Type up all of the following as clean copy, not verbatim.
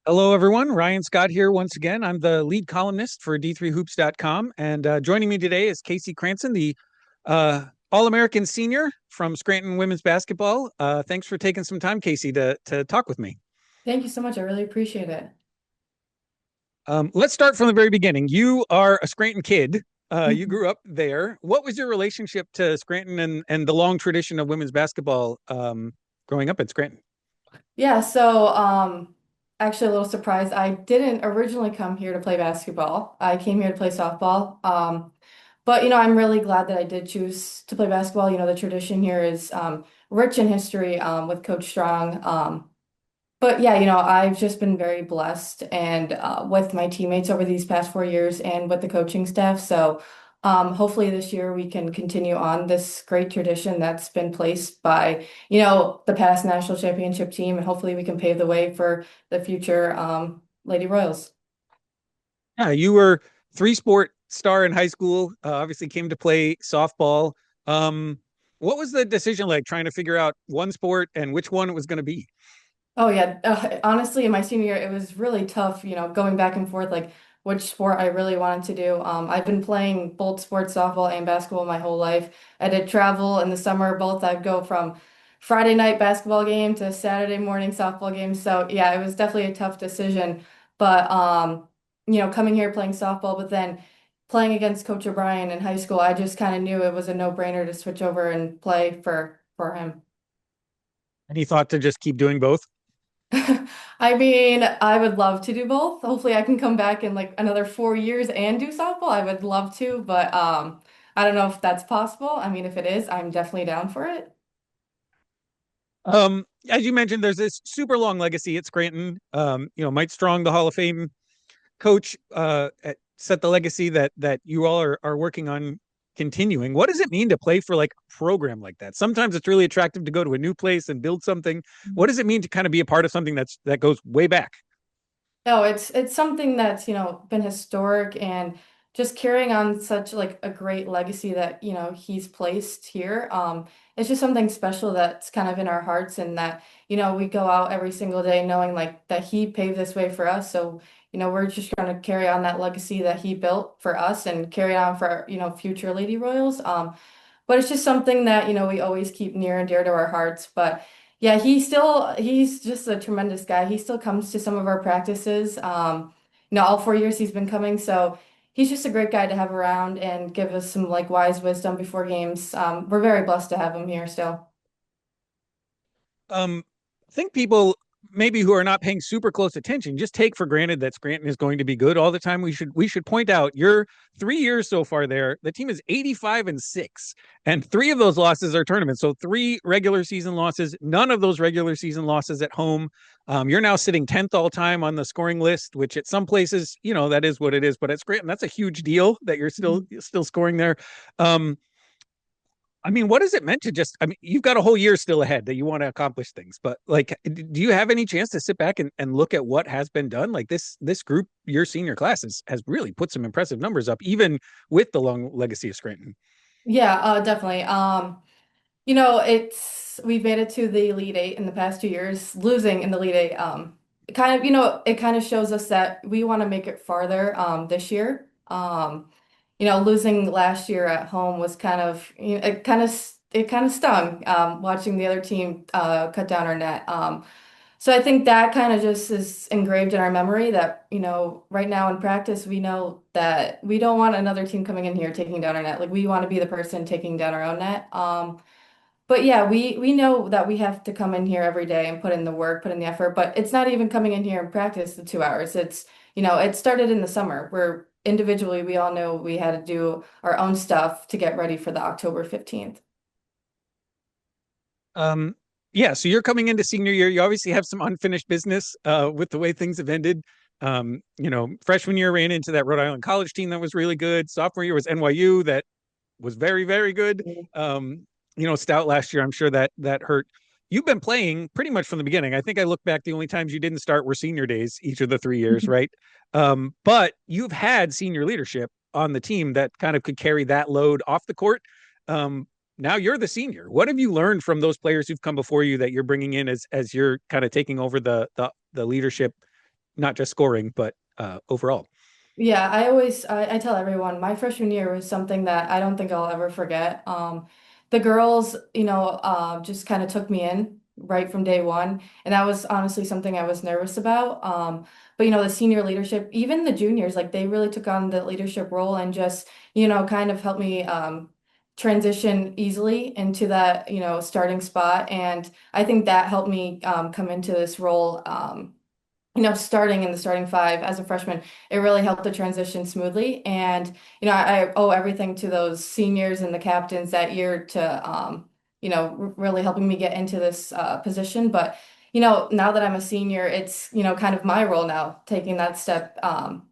Hello, everyone. Ryan Scott here once again. I'm the lead columnist for D3Hoops.com. And joining me today is Kaci Kranson, the All-American senior from Scranton women's basketball. Thanks for taking some time, Kaci, to talk with me. Thank you so much. I really appreciate it. Let's start from the very beginning. You are a Scranton kid. You Mhm. grew up there. What was your relationship to Scranton and the long tradition of women's basketball growing up in Scranton? Yeah, so actually a little surprised. I didn't originally come here to play basketball. I came here to play softball. But I'm really glad that I did choose to play basketball. The tradition here is rich in history with Coach Strong. But yeah, I've just been very blessed and with my teammates over these past 4 years and with the coaching staff. So hopefully this year we can continue on this great tradition that's been placed by, the past national championship team, and hopefully we can pave the way for the future Lady Royals. Yeah, you were three-sport star in high school. Obviously, came to play softball. What was the decision like trying to figure out one sport and which one it was going to be? Oh yeah, honestly, in my senior year, it was really tough, going back and forth, like which sport I really wanted to do. I've been playing both sports, softball and basketball, my whole life. I did travel in the summer, both. I'd go from Friday night basketball game to Saturday morning softball game. So yeah, it was definitely a tough decision. But coming here playing softball, but then playing against Coach O'Brien in high school, I just kind of knew it was a no-brainer to switch over and play for him. Any thought to just keep doing both? I mean, I would love to do both. Hopefully I can come back in like another 4 years and do softball. I would love to, but I don't know if that's possible. I mean, if it is, I'm definitely down for it. As you mentioned, there's this super long legacy at Scranton. Mike Strong, the Hall of Fame coach, set the legacy that you all are working on continuing. What does it mean to play for like a program like that? Sometimes it's really attractive to go to a new place and build something. What does it mean to kind of be a part of something that goes way back? No, it's something that's, been historic and just carrying on such like a great legacy that, he's placed here. It's just something special that's kind of in our hearts and that, we go out every single day knowing like that he paved this way for us. So, we're just trying to carry on that legacy that he built for us and carry on for, future Lady Royals. But it's just something that, we always keep near and dear to our hearts. But yeah, he's just a tremendous guy. He still comes to some of our practices. All 4 years he's been coming. So he's just a great guy to have around and give us some like wise wisdom before games. We're very blessed to have him here still. I think people maybe who are not paying super close attention just take for granted that Scranton is going to be good all the time. We should point out you're 3 years so far there. The team is 85-6, and three of those losses are tournaments. So three regular season losses, none of those regular season losses at home. You're now sitting 10th all time on the scoring list, which at some places, that is what it is. But at Scranton, that's a huge deal that you're still scoring there. Um, I mean, what is it meant to just? I mean, you've got a whole year still ahead that you want to accomplish things, but like, do you have any chance to sit back and look at what has been done? Like this group, your senior class has really put some impressive numbers up, even with the long legacy of Scranton. Yeah, definitely. We've made it to the Elite Eight in the past 2 years. Losing in the Elite Eight, it kind of shows us that we want to make it farther this year. Losing last year at home was kind of, it kind of stung watching the other team cut down our net. So I think that kind of just is engraved in our memory that, right now in practice, we know that we don't want another team coming in here taking down our net. Like we want to be the person taking down our own net. But yeah, we know that we have to come in here every day and put in the work, put in the effort, but it's not even coming in here and practice the 2 hours. It started in the summer where individually we all know we had to do our own stuff to get ready for the October 15th. Um, yeah, so you're coming into senior year. You obviously have some unfinished business with the way things have ended. Freshman year ran into that Rhode Island college team that was really good. Sophomore year was NYU that was very, very good. Stout last year, I'm sure that hurt. You've been playing pretty much from the beginning. I think I look back, the only times you didn't start were senior days each of the 3 years, right? But you've had senior leadership on the team that kind of could carry that load off the court. Um, Now you're the senior. What have you learned from those players who've come before you that you're bringing in as you're kind of taking over the leadership not just scoring, but overall. Yeah, I tell everyone my freshman year was something that I don't think I'll ever forget. The girls, just kind of took me in right from day one, and that was honestly something I was nervous about. But the senior leadership, even the juniors, like they really took on the leadership role and just, kind of helped me transition easily into that, starting spot. And I think that helped me come into this role. Starting in the starting five as a freshman, it really helped the transition smoothly. And, I owe everything to those seniors and the captains that year to, really helping me get into this position. But, now that I'm a senior, it's, kind of my role now, taking that step.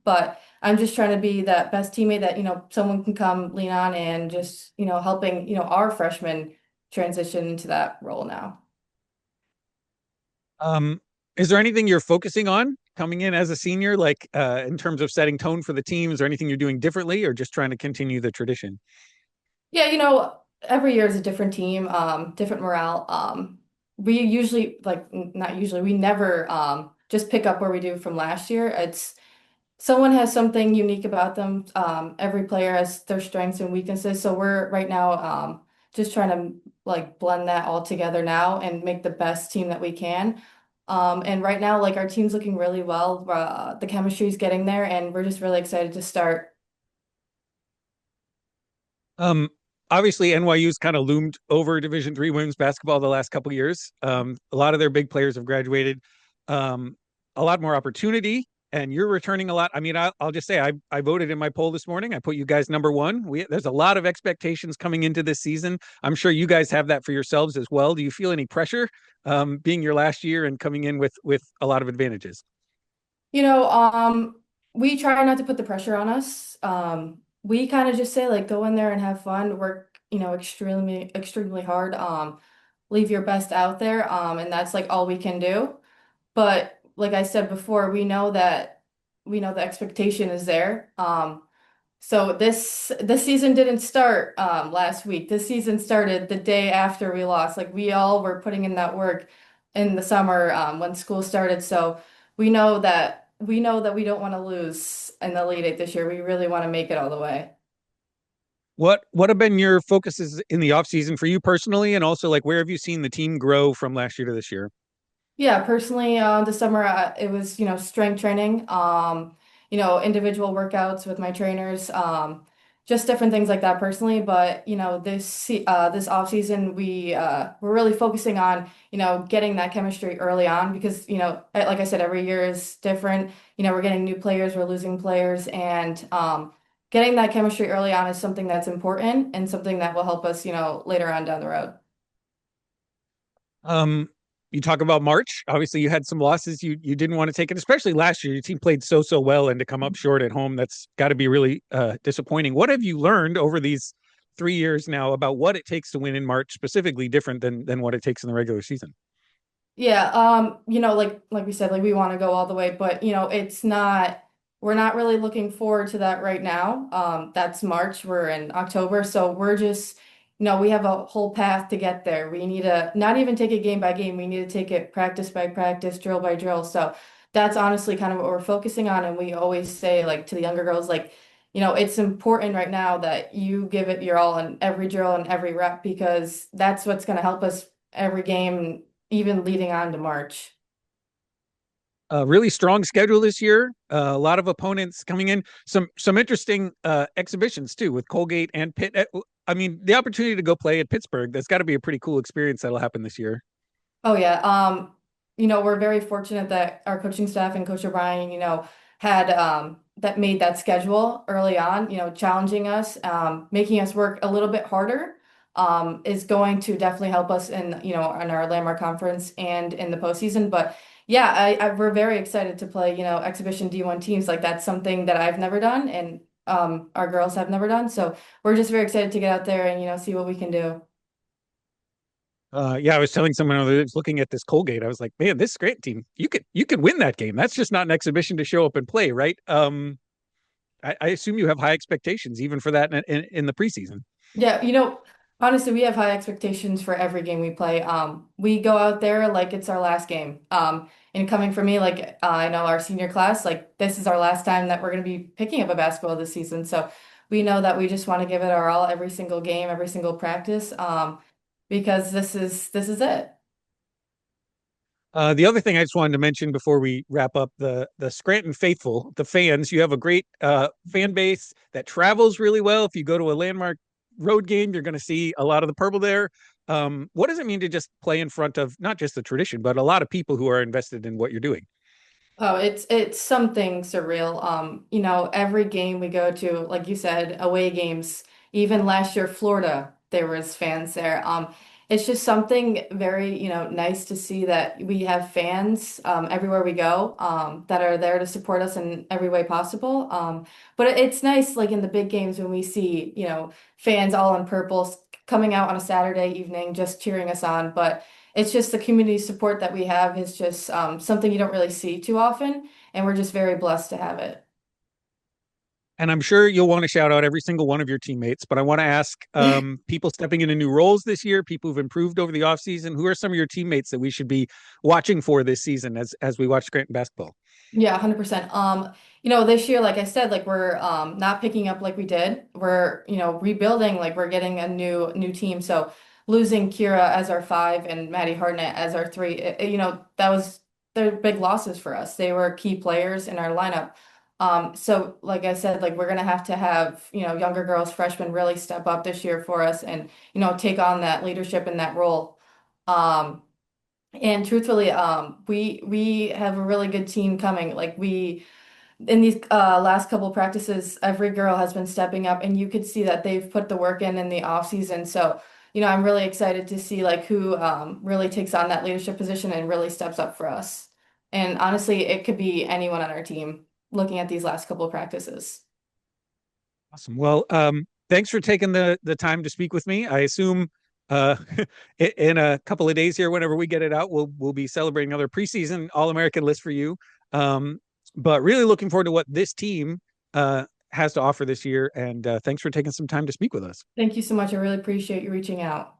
But I'm just trying to be that best teammate that, someone can come lean on and just, helping, our freshmen transition into that role now. Um, is there anything you're focusing on coming in as a senior, like in terms of setting tone for the team? Is there anything you're doing differently, or just trying to continue the tradition? Yeah, every year is a different team, different morale. We usually not usually, we never just pick up where we do from last year. It's someone has something unique about them. Every player has their strengths and weaknesses. So we're right now just trying to like blend that all together now and make the best team that we can. And right now, like our team's looking really well. The chemistry is getting there, and we're just really excited to start. Um, Obviously NYU's kind of loomed over Division III women's basketball the last couple of years. A lot of their big players have graduated. Um, a lot more opportunity, and you're returning a lot. I mean, I'll just say I voted in my poll this morning. I put you guys number one. There's a lot of expectations coming into this season. I'm sure you guys have that for yourselves as well. Do you feel any pressure being your last year and coming in with a lot of advantages? You know, um, we try not to put the pressure on us. We kind of just say like go in there and have fun, work, extremely, extremely hard. Leave your best out there. And that's like all we can do. But like I said before, we know the expectation is there. So this season didn't start last week. This season started the day after we lost. Like we all were putting in that work in the summer when school started. So we know that we don't want to lose in the Elite Eight this year. We really want to make it all the way. What have been your focuses in the off season for you personally, and also like where have you seen the team grow from last year to this year? Yeah, personally, this summer it was, strength training, individual workouts with my trainers, just different things like that personally. But this off season we're really focusing on getting that chemistry early on because like I said, every year is different. We're getting new players, we're losing players, and getting that chemistry early on is something that's important and something that will help us later on down the road. Um, you talk about March. Obviously, you had some losses you didn't want to take, and especially last year, your team played so well, and to come up short at home, that's got to be really disappointing. What have you learned over these 3 years now about what it takes to win in March, specifically different than what it takes in the regular season? Yeah, like we said, like we want to go all the way, but it's not we're not really looking forward to that right now. That's March, we're in October, so we're just we have a whole path to get there. We need to not even take it game by game, we need to take it practice by practice, drill by drill. So that's honestly kind of what we're focusing on, and we always say like to the younger girls, like, it's important right now that you give it your all in every drill and every rep because that's what's going to help us every game even leading on to March. Really strong schedule this year. A lot of opponents coming in. Some interesting exhibitions too with Colgate and Pitt. I mean, the opportunity to go play at Pittsburgh. That's got to be a pretty cool experience that'll happen this year. Oh yeah. We're very fortunate that our coaching staff and Coach O'Brien, had that made that schedule early on, challenging us, making us work a little bit harder, is going to definitely help us in our landmark conference and in the postseason. But yeah, we're very excited to play, exhibition D1 teams. Like that's something that I've never done and our girls have never done. So we're just very excited to get out there and, see what we can do. Yeah, I was telling someone I was looking at this Colgate. I was like, man, this Scranton team, you could win that game. That's just not an exhibition to show up and play, right? I assume you have high expectations even for that in the preseason. Yeah, Honestly, we have high expectations for every game we play. We go out there like it's our last game. And coming from me, like I know our senior class, like this is our last time that we're going to be picking up a basketball this season. So we know that we just want to give it our all every single game, every single practice, because this is it. The other thing I just wanted to mention before we wrap up the Scranton faithful, the fans, you have a great fan base that travels really well. If you go to a landmark road game, you're going to see a lot of the purple there. What does it mean to just play in front of not just the tradition, but a lot of people who are invested in what you're doing? Oh, it's something surreal. Every game we go to, like you said, away games, even last year, Florida, there was fans there. It's just something very, nice to see that we have fans everywhere we go that are there to support us in every way possible. But it's nice, like in the big games when we see, fans all in purple coming out on a Saturday evening just cheering us on. But it's just the community support that we have is just something you don't really see too often, and we're just very blessed to have it. And I'm sure you'll want to shout out every single one of your teammates, but I want to ask people stepping into new roles this year, people who've improved over the offseason, who are some of your teammates that we should be watching for this season as we watch Scranton basketball? Yeah, 100%. This year, like I said, like we're not picking up like we did. We're, rebuilding, like we're getting a new team. So losing Kira as our five and Maddie Hartnett as our three, that was they're big losses for us. They were key players in our lineup. So like I said, like we're gonna have to have, younger girls, freshmen really step up this year for us and, take on that leadership in that role. And truthfully, we have a really good team coming. Like we in these last couple practices, every girl has been stepping up, and you could see that they've put the work in the off season. So, I'm really excited to see like who really takes on that leadership position and really steps up for us. And honestly, it could be anyone on our team looking at these last couple of practices. Awesome. Well, thanks for taking the time to speak with me. I assume uh, in a couple of days here, whenever we get it out, we'll be celebrating another preseason All American list for you. Um, but really looking forward to what this team has to offer this year. And thanks for taking some time to speak with us. Thank you so much. I really appreciate you reaching out.